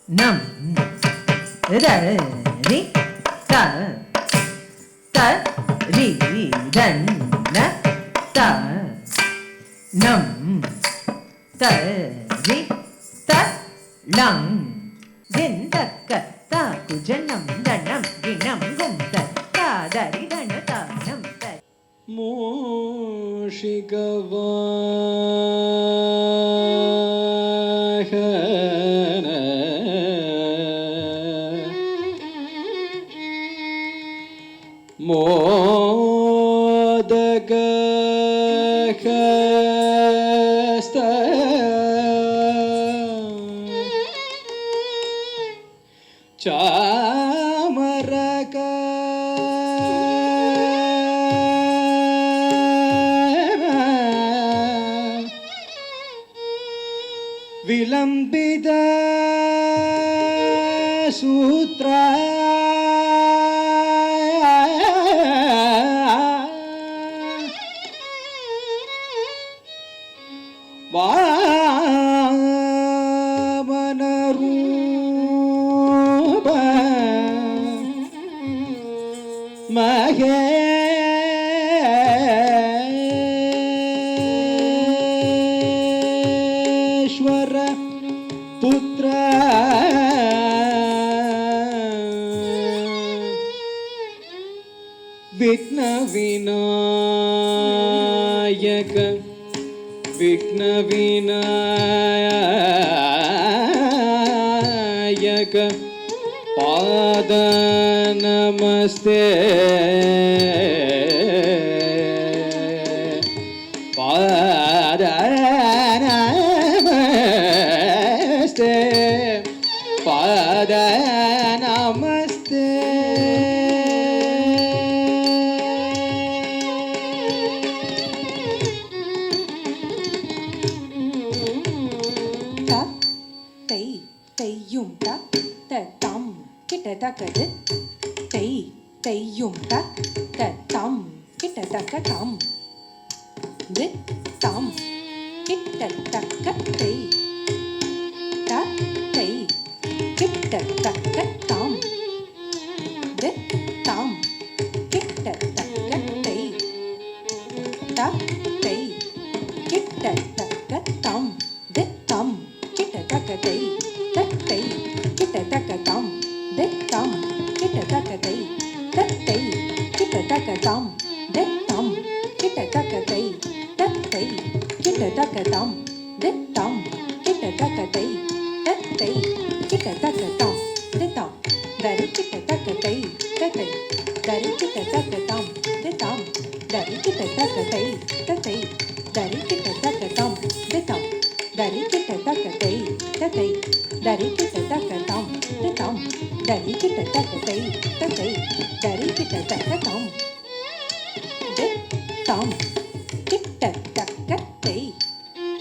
நம் ர ரி த த ரி ரன் ந த நம் த ரி த லங் வெந்தக்க த குஜனம் தனம் கிணம் குந்த தாதரி தன தானம் த மூஷிகவாஹன மோதகஹஸ்த ಚಾಮರಕ ವಿಲಂಬಿತ ಸೂತ್ರ ಮಹೇಶ್ವರ ಪುತ್ರ ವಿಘ್ನ ವಿನಾಯಕ ವಿಘ್ನ ವಿನಾಯಕ ಪಾದ ನಮಸ್ತೆ ಪಾದ ನಮಸ್ತೆ ಪಾದ ನಮಸ್ತೆ தையும் தம் கிட்டத்தக்கது தையும் தம் கிட்டத்தக்க தம் கிட்டத்தக்க தை கிட்டத்தக்க தம் தம் கிட்டத்தக்க தை கிட்டத்தக்க தம் தம் கிட்டத்தக்க தை கிட்டத்தக்க தம் தம் கிட்டத்தக்க தை கிட்டத்தக்க தம் தம் கிட்டத்தக்க தை கிட்டத்தக்க தம் தம் கிட்டத்தக்க தை கிட்டத்தக்க தம் தம் தரி கிட்டத்தக்க தை தரி கிட்டத்தக்க தம் தம் தரி கிட்டத்தக்க தை தரி கிட்டத்தக்க தம் தம் தரி கிட்டத்தக்க தை தரி கிட்டத்தக்க தம் தம் தரி கிட்டத்தக்க தை தரி கிட்டத்தக்க தம் தம் கிட்டத்தக்க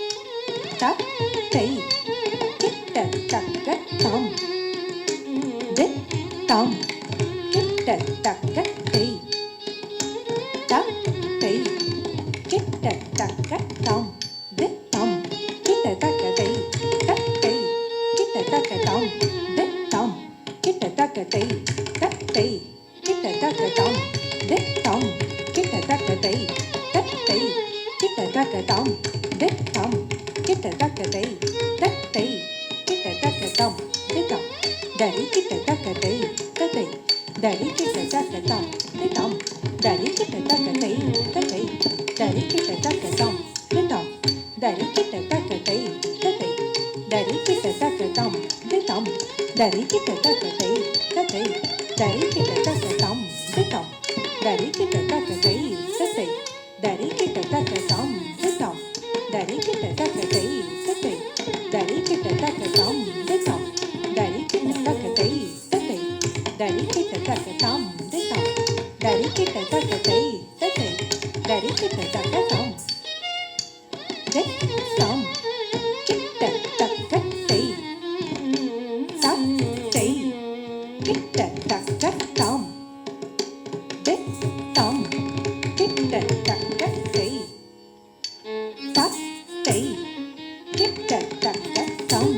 தை கிட்டத்தக்க தம் தம் கிட்டத்தக்க தை கிட்டத்தக்க தம் தம் கிட்டத்தக்க தை கிட்டத்தக்க தம் தம் கிட்டத்தக்க தை கிட்டத்தக்க தம் தம் கிட்டத்தக்க தை கிட்டத்தக்க தம் தம் கிட்டத்தக்க தை கிட்டத்தக்க தம் தம் தரி கிட்டத்தக்க தை தரி கிட்டத்தக்க தம் தம் தரி கிட்டத்தக்க தை தரி கிட்டத்தக்க தம் தம் தரி கிட்டத்தக்க தை தரி கிட்டத்தக்க தம் தம் தரி கிட்டத்தக்க தை தரி கிட்டத்தக்க தம் தம் தரி கிட்டத்தக்க தை தரி கிட்டத்தக்க தம் தம் தரி கிட்டத்தக்க தை தரி கிட்டத்தக்க தம் தம் தரி கிட்டத்தக்க தை தரி கிட்டத்தக்க தம் தம் தரி கிட்டத்தக்க தை தரி கிட்டத்தக்க தம் தம் கிட்டத்தக்க தை கிட்டத்தக்க தம் தம் கிட்டத்தக்க தை கிட்டத்தக்க தம்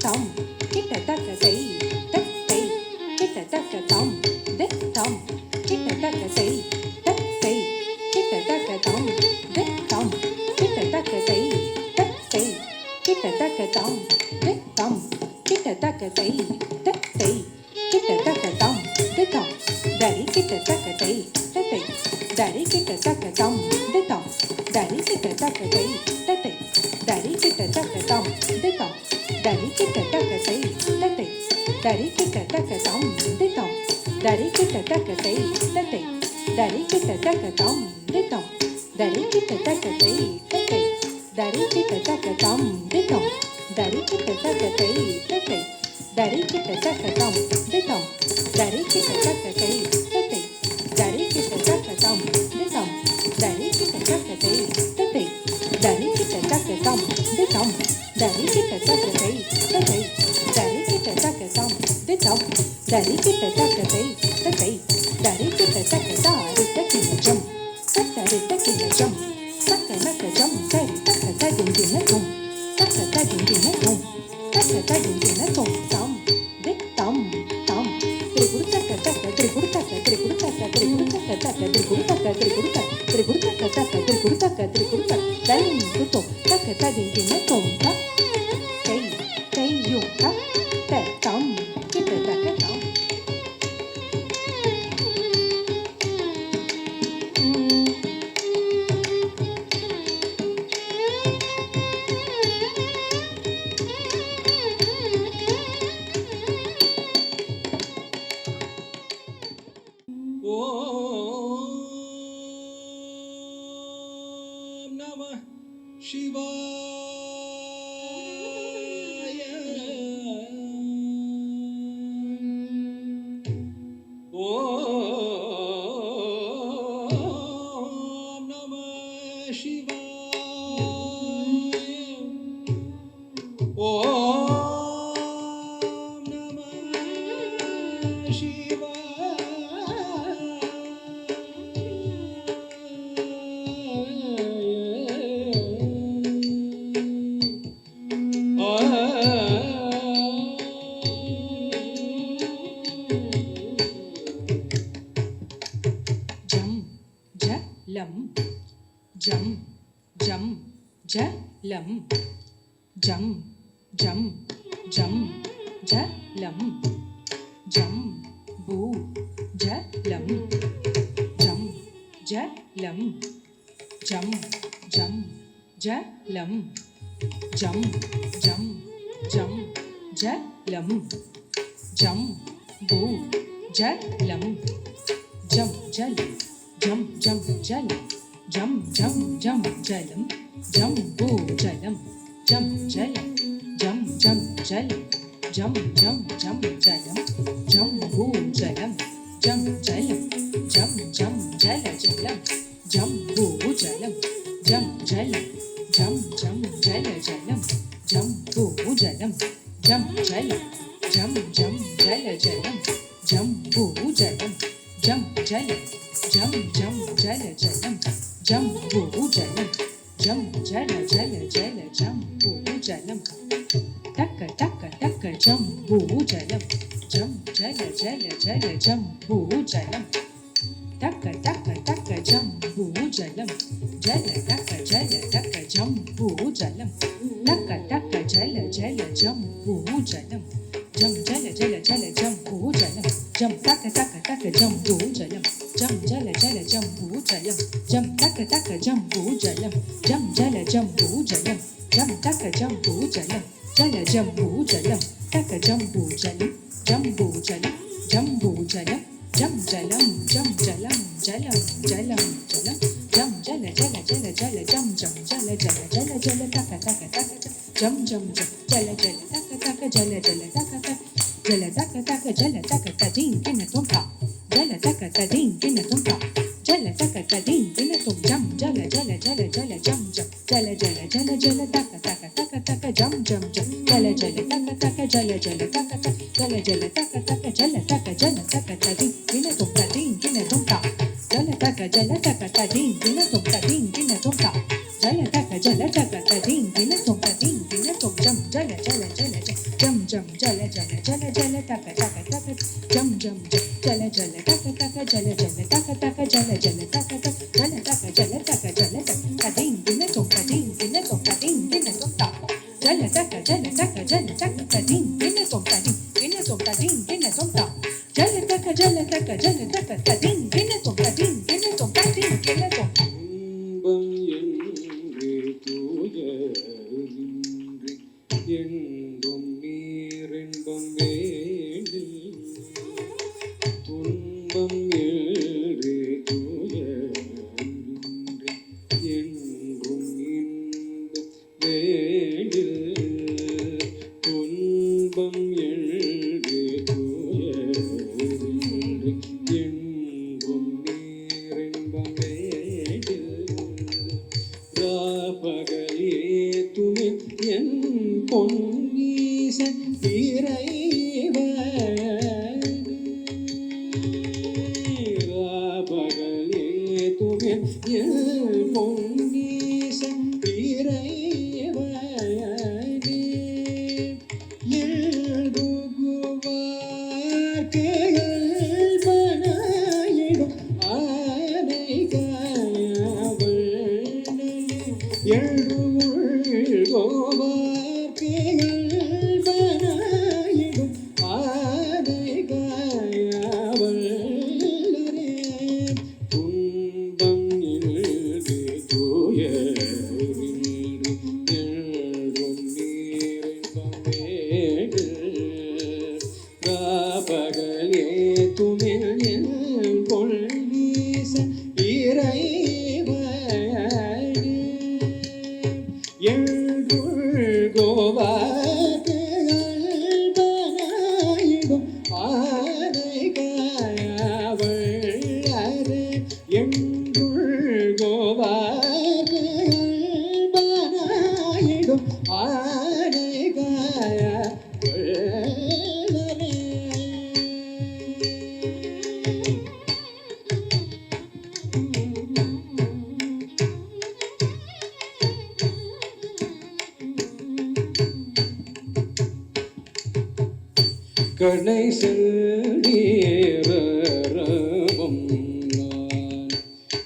தம் கிட்ட கிட்டத்தக்கதை தத்தை கிட்டத்தக்கதம் தித்தம் கிட்டத்தக்கதை தத்தை கிட்டத்தக்கதம் தித்தம் கிட்டத்தக்கதை தத்தை கிட்டத்தக்கதம் தித்தம் கிட்டத்தக்கதை தத்தை கிட்டத்தக்கதம் தித்தம் தரி கிட்டத்தக்கதை தத்தை தரி கிட்டத்தக்கதம் தித்தம் தரி கிட்டத்தக்கதை தத்தை தரி கிட்டத்தக்கதம் தித்தம் தரி கிட்டத்தக்கதை தத்தை தரி கிட்டத்தக்கதம் தித்தம் தரி கிட்டத்தக்கதை தத்தை தரி கிட்டத்தக்கதம் தித்தம் தரி கிட்டத்தக்கதை தத்தை தரி கிட்டத்தக்கதம் தித்தம் தரி கிட்டத்தக்கதை தத்தை தரி கிட்டத்தக்கதம் தித்தம் தரி கிட்டத்தக்கதை தத்தை தரி கிட்டத்தக்கதம் தித்தம் தரி கிட்டத்தக்கதை தத்தை தரி கிட்டத்தக்கதம் தித்தம் தரி கிட்டத்தக்கதை தத்தை தரி கிட்டத்தக்கதம் தித்தம் தரி கிட்டத்தக்கதை தத்தை தரி கிட்டத்தக்கதாரித்தக்கினஜம் தத்தரித்தக்கினஜம் தக்கனக்கஜம் தரி தக்கதகிந்தினதும் தக்கதகிந்தினதும் தக்கதகிந்தினதும் தம் தித்தம் தம் திரிகுருத்தக்க தக்க திரிகுருத்தக்க திரிகுருத்தக்க திரிகுருத்தக்க தக்க திரிகுருத்தக்க திரிகுருத்தக்க திரிகுருத்தக்க தக்க திரிகுருத்தக்க திரிகுருத்தக்க தலிம் துத்தம் தக்க தகிந்தினதும் தக் தை தையும் தக் தம் கிட்டத்தக்க தம் ஓம் நம சிவாய ஓம் நம சிவாய ஓம் நம ஜம் ஜம் ஜலம் ஜம் ஜம் ஜம் ஜலம் ஜம் பூ ஜலம் ஜம் ஜலம் ஜம் ஜம் ஜலம் ஜம் ஜம் ஜம் ஜலம் ஜம் பூ ஜலம் ஜம் ஜல் ஜம் ஜம் ஜல் ஜம் ஜம் ஜம் ஜலம் ஜம் பூ ஜலம் ஜம் ஜல் ஜம் ஜம் ஜல் ஜம் ஜம் ஜம் ஜலம் ஜம் பூ ஜலம் ஜம் ஜலம் ஜம் ஜம் ஜல ஜலம் ஜம் பூ ஜலம் ஜம் ஜலம் ஜம் ஜம் ஜல ஜலம் ஜம் பூ ஜலம் ஜம் ஜலம் ஜம் ஜம் ஜல ஜலம் ஜம் பூ ஜலம் ஜம் ஜலம் ஜம் ஜம் ஜல ஜலம் ஜம் பூ ஜலம் ஜம் ஜல ஜல ஜல ஜம் பூ ஜலம் டக்க டக்க டக்க ஜம் பூ ஜலம் ஜம் ஜல ஜல ஜல ஜம் பூ ஜலம் டக்க டக்க டக்க ஜம் பூ ஜலம் ஜல டக்க ஜல டக்க ஜம் பூ ஜலம் டக்க டக்க ஜல ஜல ஜம் பூ ஜலம் ஜம் ஜல ஜல ஜல ஜம் பூ ஜலம் ஜம் டக்க டக்க டக்க ஜம் பூ ஜலம் ஜம் ஜல ஜல ஜம் பூ ஜலம் ஜம் டக்க டக்க ஜம் பூ ஜலம் ஜம் ஜல ஜம் பூ ஜலம் ஜம் டக்க ஜம் பூ ஜலம் ஜல ஜம் பூ ஜலம் டக்க ஜம் பூ ஜலம் ஜம் பூ ஜலம் ஜம் பூ ஜலம் ஜம் ஜலம் ஜம் ஜலம் ஜலம் ஜலம் ஜலம் ஜம் ஜல ஜல ஜல ஜல ஜம் ஜம் ஜல ஜல ஜல ஜல டக்க டக்க டக்க ஜம் ஜம் ஜம் ஜல ஜல டக்க டக்க ஜல ஜல டக்க டக்க ஜல டக்க டக்க ஜல டக்க தடிங் கின தும்பா ஜல டக்க தடிங் கின தும்பா ஜல டக்க தடிங் கின tum ஜம் ஜல ஜல ஜல ஜல ஜம் ஜம் ஜல ஜல ஜல ஜல டக்க டக்க டக்க டக்க ஜம் ஜம் ஜம் ஜல ஜல டக்க டக்க ஜல ஜல டக்க டக்க ஜல ஜல டக்க டக்க ஜல டக்க ஜல டக்க தடிங் கின tum தடிங் கின தும்பா ஜல டக்க தடிங் கின tum தடிங் கின தும்பா ஜல டக்க தடிங் கின tum தடிங் கின tum ஜம் ஜல ஜல ஜல ஜம் ஜம் ஜல जल जल जल तक तक तक जम जम जम जल जल तक तक जल जल तक तक जल जल तक तक जल तक जल तक जल तक कदिंग दिन तो कदिंग दिन तो कदिंग दिन तो ता जल तक कदिंग दिन तो कदिंग दिन तो कदिंग दिन तो ता जल तक कदिंग दिन तो कदिंग दिन तो कदिंग दिन तो துன்பம் என்று துயரின்றி என்றும் இன்பம் வேண்டில் துன்பம் என்று துயரின்றி என்றும் நீரின்பம் வேண்டில் ராபகலே துணை என் பொன்னீசன் கடை செல்வம் நான்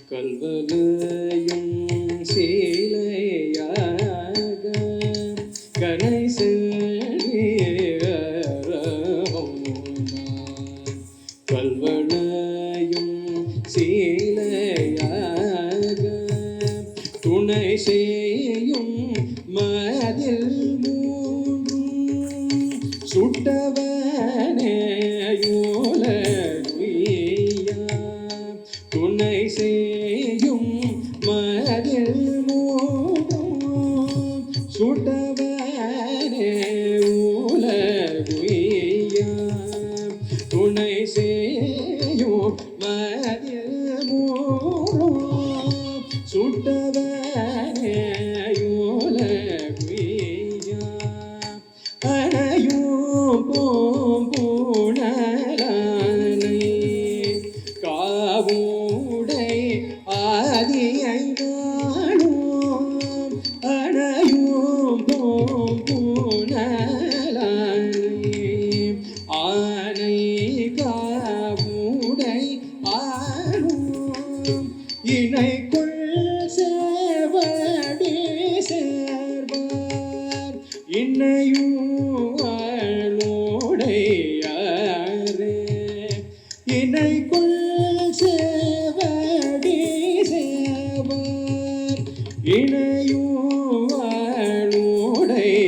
கல்வலையும் சீலையாக கடை செல்வம் நான் கல்வலையும் சீலையாக துணை செய்யும் மதில் மூன்றும் சுட்டவ துணை செய்யும் மதில் மூடும் சுட்டவனே உலகுய்யா துணை செய்யும் மதில் மூடும் சுட்டவனே உலகுய்யா அணையும் பூம்புணலானை காவுடை ஆதியை நாளும் அணையும் பூம்புணலானை ஆனை காவுடை ஆளும் இணைக்குள் சேவடி சேர்வார் இன்னையும் இணைக்குள் சேவடி சேவர்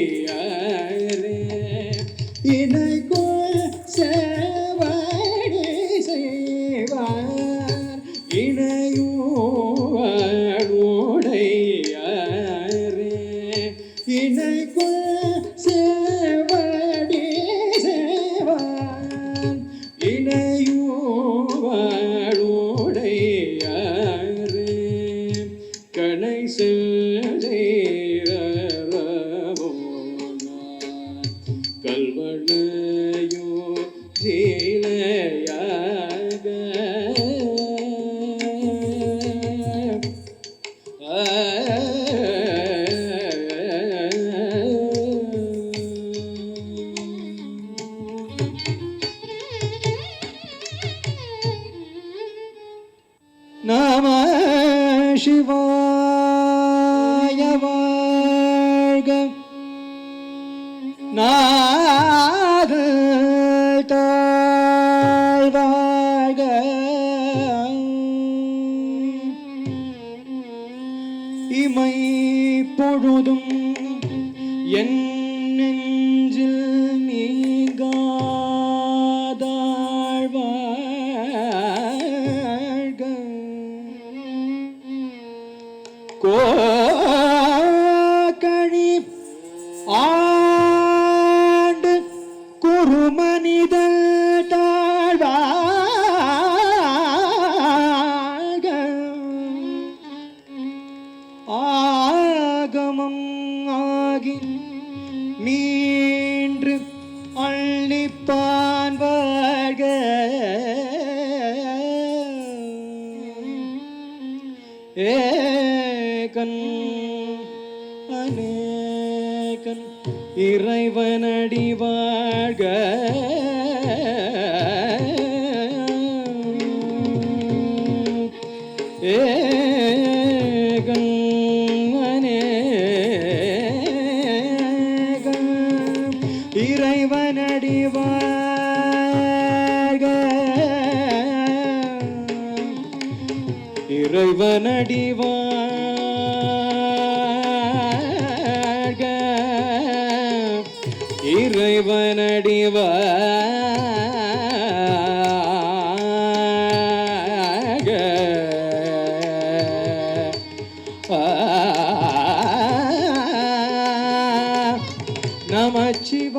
இணையுடையாரே இணைக்குள் சேவடி சேவர் இணையுடையாரே இணைக்குள் சேவடி சேவர் இணையுடையாரே கணை செல்வோ கல்வனையோ ஜீலையாக சிவாய வாழ்க நாதல் தாழ் வாழ்க இமை பொழுதும் என் நெஞ்சில் நீங்காதாழ் வாழ்க கோகழி ஆண்டு குருமனிதல் தாழ்வாழ்க ஆகமம் ஆகி நீன்று அள்ளிப்பான் வாழ்க ஏகன் அநேகன் இறைவனடி வாழ்க ஏகன் அநேகன் இறைவனடி வாழ்க இறைவனடி வாழ்க இறைவனடி வாழ்க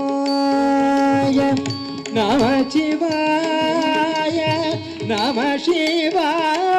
நமச்சிவாய நமச்சிவாய நம சிவாய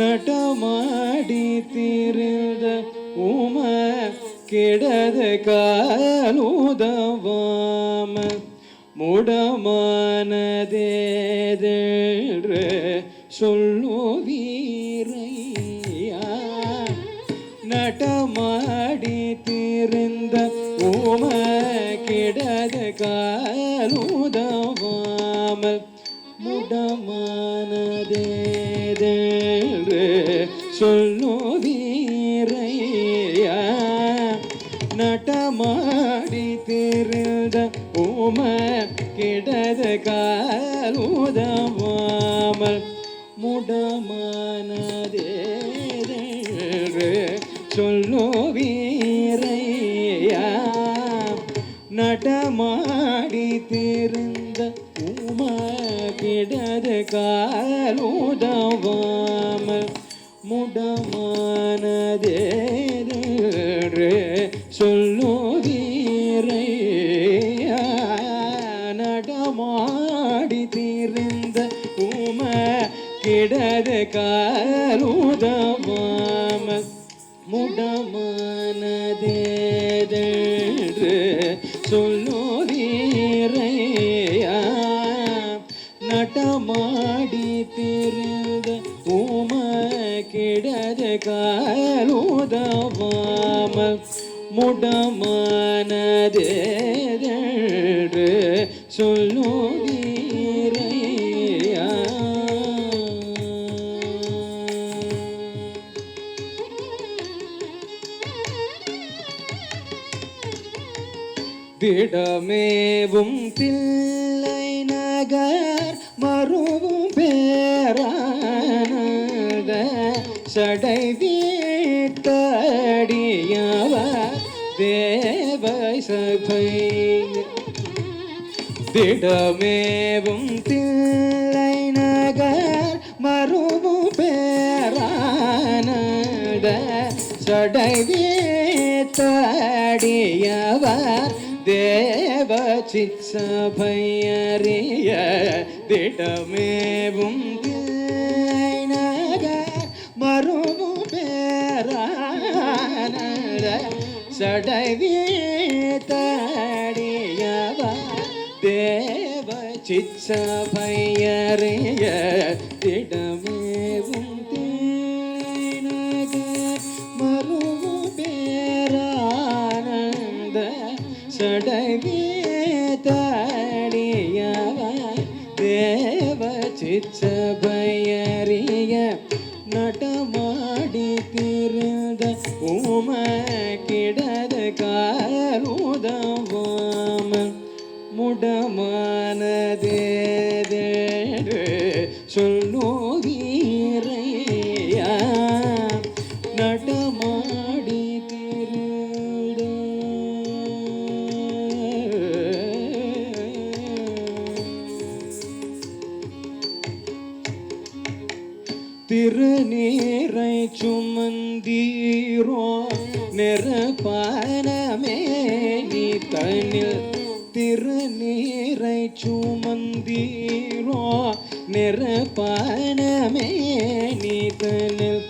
நடமாடி திரிந்த உம கிடத காலுதவாம முடமானதேதென்று சொல்லுவீரையா நடமாடி திரிந்த உம கிடத காலுதவாம முடமானதேதென்று சொல்லுவீரையா நடமாடி திரிந்த உம கிடத காலுதவாமல் முடமானதேதென்று சொல்லுவீரையா நடமாடி திரிந்த உம கிடத காலுதவாமல் முடமானதேதென்று சொல்லுவீரையா நடமாடி திரிந்த உம கிடத காலுதவாமல் முடமானதேதென்று சொல்லுவீரையா நடமாடி திரிந்த காலுதவாமல் முடமானதேதென்று சொல்லுவீரையா. திடமேவும் தில்லை நகர் மருவும் பேரானந்த சடை வீட்டடியவர் தேவ சபை. திடமேவும் தில்லை நகர் மருவும் பேரானந்த சடை வீட்டடியவர் தேவ சிற்சபையறிய. திடமேவும் தில்லை நகர் மருவும் பேரானந்த சடை வீட்டடியவர் தேவ சிற்சபையறிய. திடமேவும் தில்லை நகர் மருவும் பேரானந்த சடை வீட்டடியவர் தேவ சிற்சபையறிய. நடமாடி திரிந்த உமக்கிடது காலுதவாமல் முடமானதேதென்று சொல்லுவீரையா. நடமாடி திரிந்த திருநீரை சுமந்தீரோ நிறப்பானமே நீ தனில். திருநீரை சுமந்தீரோ நிறப்பானமே நீ தனில்.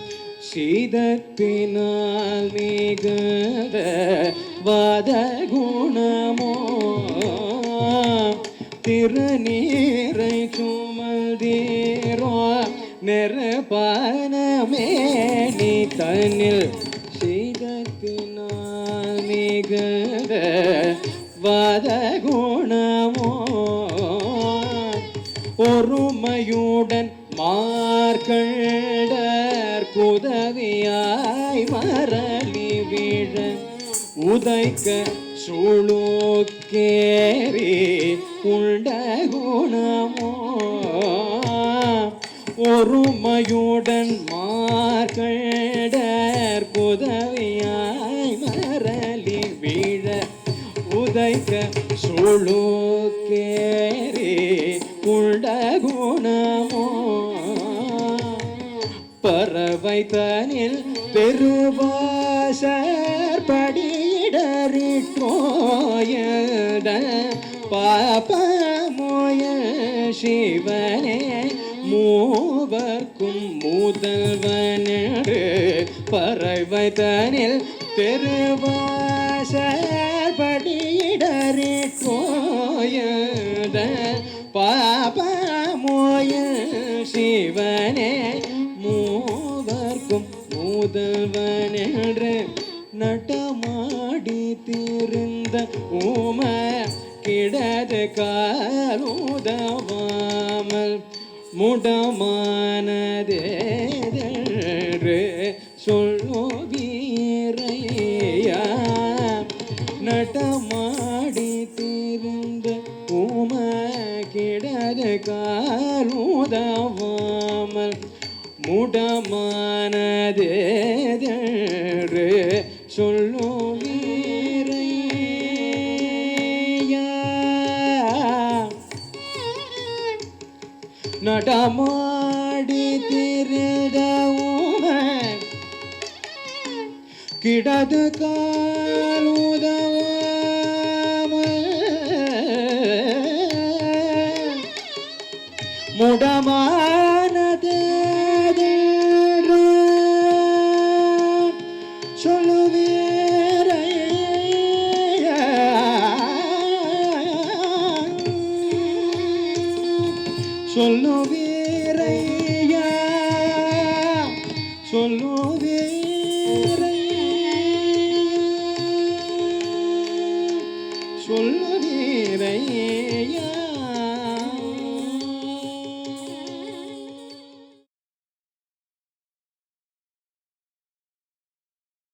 சீதத்தினால் மிகுந்த வாத குணமோ திருநீரை சுமந்தீரோ நிறப்பானமே நீ தனில். சீதத்தினால் மிகுந்த வாத குணமோ ஒருமையுடன் மார்கண்டர் குதவியாய் மரளி விழ உதைக்க சுழுக்கேறி உண்ட குணமோ ஒருமையுடன் மார்கண்டர் குதவியாய் மரளி விழ உதைக்க சுழுக்கேறி உண்ட குணமோ பறவை தனில் பெருவாசர் படியிடறிற்றோயத பாபமோய சிவனே மூவர்க்கும் முதல்வனென்று பறவை தனில் பெருவாசர் படியிடறிற்றோயத பாபமோய சிவனே மூவர்க்கும் முதல்வனென்று நடமாடி திரிந்த உம கிடது காலுதவாமல் முடமானதேதென்று சொல்லுவீரையா. நடமாடி திரிந்த உம கிடது காலுதவாமல் முடமானதேதென்று சொல்லுவீரையா. நடமாடி திரிந்த உம கிடது காலுதவாமல் முடமானதேதென்று சொல்லுவீரையா. சொல்லுவீரையா சொல்லுவீ சொல்ல